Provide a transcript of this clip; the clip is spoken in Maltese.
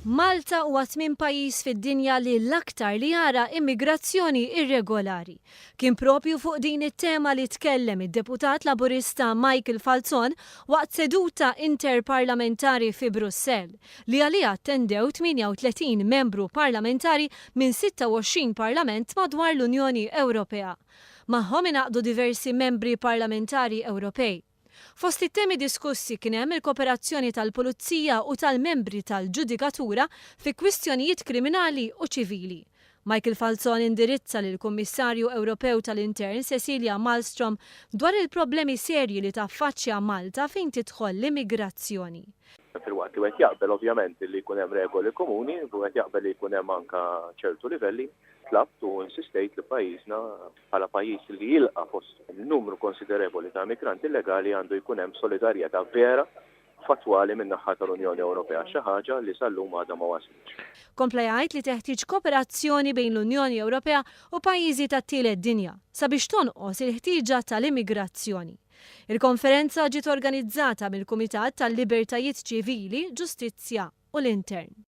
Malta huwa tmien pajjiż fid-dinja li l-aktar li jara immigrazzjoni irregolari. Kien propju fuq din it-tema li tkellem id-Deputat Laburista Michael Falzon waqt seduta interparlamentari fi Brussell li għaliha attendew 38 membru parlamentari minn 26 parlament madwar l-Unjoni Ewropea. Magħhom ingħaqdu diversi membri parlamentari Ewropej. Fost it-temi diskussi kien hemm il-kooperazzjoni tal-Pulizija u tal-membri tal-Ġudikatura fi kwistjonijiet kriminali u ċivili. Michael Falzon indirizza lill-Kummissarju Ewropew tal-Intern Cecilia Malmström dwar il-problemi serji li taffaċċja Malta fejn tidħol l-immigrazzjoni. Filwaqt li qed jaqbel ovvjament li jkun hemm regoli komuni u qed jaqbel li jkun hemm anke ċertu livelli, tlabt u insistejt li pajjiżna bħala pajjiż li jilqa' fost numru konsiderevoli ta' immigranti illegali għandu jkun hemm solidarjetà vera fatwali min-naħa tal-Unjoni Ewropea, xi ħaġa li sal-lum għadha ma waslitx. Kompla jgħid li teħtieġ kooperazzjoni bejn l-Unjoni Ewropea u pajjiżi tat-t-dinja sabiex tonqos il-ħtieġa tal-immigrazzjoni. Il-konferenza ġiet organizzata mill-Kumitat tal-Libertajiet Ċivili, Ġustizzja u l-Intern.